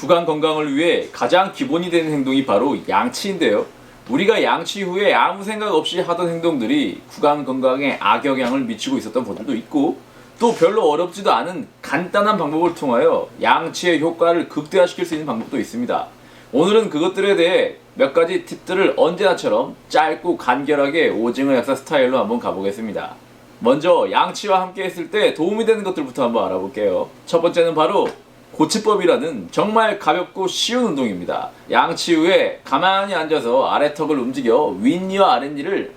구강 건강을 위해 가장 기본이 되는 행동이 바로 양치인데요. 우리가 양치 후에 아무 생각 없이 하던 행동들이 구강 건강에 악영향을 미치고 있었던 분들도 있고, 또 별로 어렵지도 않은 간단한 방법을 통하여 양치의 효과를 극대화시킬 수 있는 방법도 있습니다. 오늘은 그것들에 대해 몇 가지 팁들을 언제나처럼 짧고 간결하게 오징어 약사 스타일로 한번 가보겠습니다. 먼저 양치와 함께 했을 때 도움이 되는 것들부터 한번 알아볼게요. 첫 번째는 바로 고치법이라는 정말 가볍고 쉬운 운동입니다. 양치 후에 가만히 앉아서 아래턱을 움직여 윗니와 아랫니를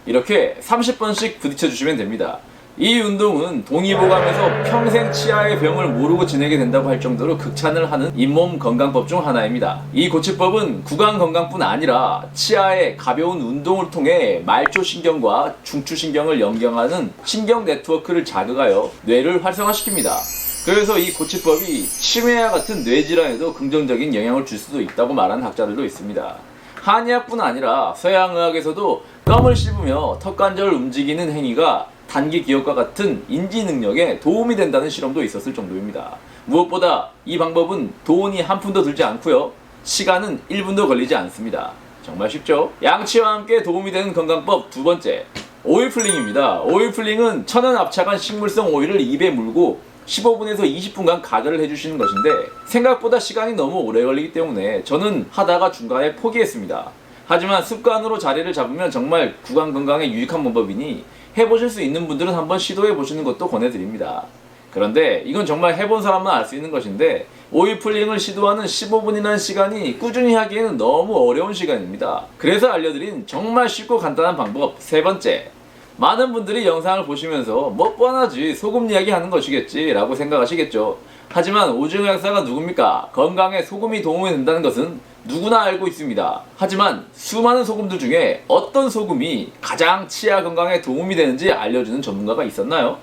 이렇게 30번씩 부딪혀 주시면 됩니다. 이 운동은 동의보감에서 평생 치아의 병을 모르고 지내게 된다고 할 정도로 극찬을 하는 잇몸 건강법 중 하나입니다. 이 고치법은 구강 건강뿐 아니라 치아의 가벼운 운동을 통해 말초신경과 중추신경을 연결하는 신경 네트워크를 자극하여 뇌를 활성화시킵니다. 그래서 이 고치법이 치매와 같은 뇌질환에도 긍정적인 영향을 줄 수도 있다고 말하는 학자들도 있습니다. 한의학뿐 아니라 서양의학에서도 껌을 씹으며 턱관절을 움직이는 행위가 단기 기억과 같은 인지 능력에 도움이 된다는 실험도 있었을 정도입니다. 무엇보다 이 방법은 돈이 한 푼도 들지 않고요. 시간은 1분도 걸리지 않습니다. 정말 쉽죠? 양치와 함께 도움이 되는 건강법 두 번째, 오일 풀링입니다. 오일 풀링은 천연 압착한 식물성 오일을 입에 물고 15분에서 20분간 가글을 해주시는 것인데, 생각보다 시간이 너무 오래 걸리기 때문에 저는 하다가 중간에 포기했습니다. 하지만 습관으로 자리를 잡으면 정말 구강 건강에 유익한 방법이니 해보실 수 있는 분들은 한번 시도해 보시는 것도 권해드립니다. 그런데 이건 정말 해본 사람만 알 수 있는 것인데, 오일 풀링을 시도하는 15분이라는 시간이 꾸준히 하기에는 너무 어려운 시간입니다. 그래서 알려드린 정말 쉽고 간단한 방법 세 번째, 많은 분들이 영상을 보시면서 뭐 뻔하지, 소금 이야기 하는 것이겠지 라고 생각하시겠죠. 하지만 오징어 약사가 누굽니까? 건강에 소금이 도움이 된다는 것은 누구나 알고 있습니다. 하지만 수많은 소금들 중에 어떤 소금이 가장 치아 건강에 도움이 되는지 알려주는 전문가가 있었나요?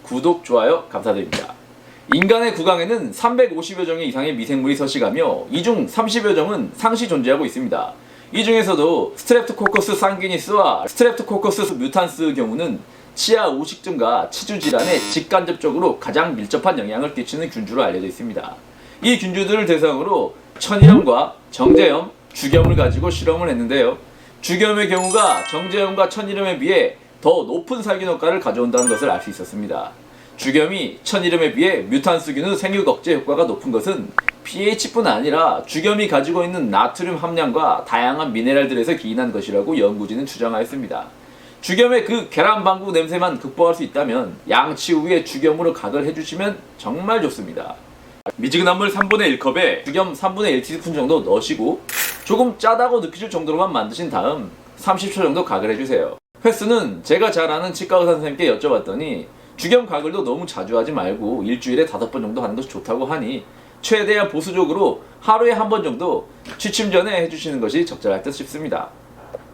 구독, 좋아요 감사드립니다. 인간의 구강에는 350여 종의 이상의 미생물이 서식하며 이 중 30여 종은 상시 존재하고 있습니다. 이 중에서도 스트랩토코커스 상기니스와 스트랩토코커스 뮤탄스의 경우는 치아 오식증과 치주 질환에 직간접적으로 가장 밀접한 영향을 끼치는 균주로 알려져 있습니다. 이 균주들을 대상으로 천일염과 정제염, 주겸을 가지고 실험을 했는데요. 주겸의 경우가 정제염과 천일염에 비해 더 높은 살균 효과를 가져온다는 것을 알 수 있었습니다. 주겸이 천일염에 비해 뮤탄스균의 생육 억제 효과가 높은 것은 pH뿐 아니라 주겸이 가지고 있는 나트륨 함량과 다양한 미네랄들에서 기인한 것이라고 연구진은 추정하였습니다. 주겸의 그 계란방구 냄새만 극복할 수 있다면 양치 후에 주겸으로 각을 해주시면 정말 좋습니다. 미지근한 물 3분의 1컵에 주겸 3분의 1티스푼 정도 넣으시고 조금 짜다고 느끼실 정도로만 만드신 다음 30초 정도 각을 해주세요. 횟수는 제가 잘 아는 치과 의사 선생님께 여쭤봤더니 주겸 가글도 너무 자주 하지 말고 일주일에 5번 정도 하는 것이 좋다고 하니 최대한 보수적으로 하루에 한 번 정도 취침 전에 해주시는 것이 적절할 듯 싶습니다.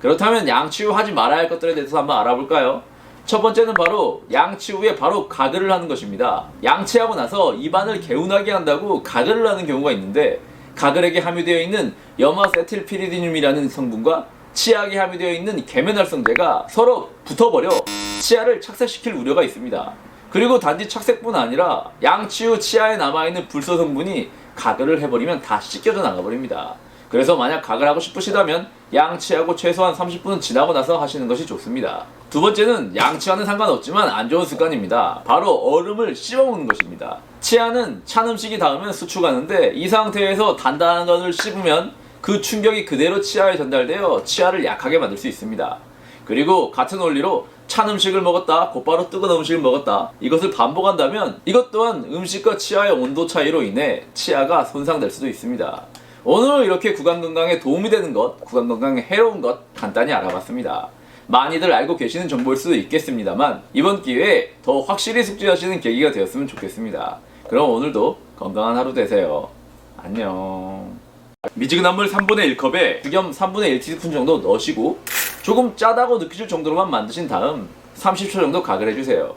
그렇다면 양치 후 하지 말아야 할 것들에 대해서 한번 알아볼까요? 첫 번째는 바로 양치 후에 바로 가글을 하는 것입니다. 양치하고 나서 입안을 개운하게 한다고 가글을 하는 경우가 있는데, 가글액에 함유되어 있는 염화세틸피리딘륨이라는 성분과 치약에 함유되어 있는 계면활성제가 서로 붙어버려 치아를 착색시킬 우려가 있습니다. 그리고 단지 착색뿐 아니라 양치 후 치아에 남아있는 불소 성분이 가글을 해버리면 다 씻겨져 나가버립니다. 그래서 만약 가글 하고 싶으시다면 양치하고 최소한 30분은 지나고 나서 하시는 것이 좋습니다. 두 번째는 양치와는 상관없지만 안 좋은 습관입니다. 바로 얼음을 씹어먹는 것입니다. 치아는 찬 음식이 닿으면 수축하는데, 이 상태에서 단단한 것을 씹으면 그 충격이 그대로 치아에 전달되어 치아를 약하게 만들 수 있습니다. 그리고 같은 원리로 찬 음식을 먹었다, 곧바로 뜨거운 음식을 먹었다, 이것을 반복한다면 이것 또한 음식과 치아의 온도 차이로 인해 치아가 손상될 수도 있습니다. 오늘 이렇게 구강 건강에 도움이 되는 것, 구강 건강에 해로운 것 간단히 알아봤습니다. 많이들 알고 계시는 정보일 수도 있겠습니다만 이번 기회에 더 확실히 숙지하시는 계기가 되었으면 좋겠습니다. 그럼 오늘도 건강한 하루 되세요. 안녕. 미지근한 물 3분의 1컵에 주겸 3분의 1티스푼 정도 넣으시고 조금 짜다고 느끼실 정도로만 만드신 다음 30초 정도 각을 해주세요.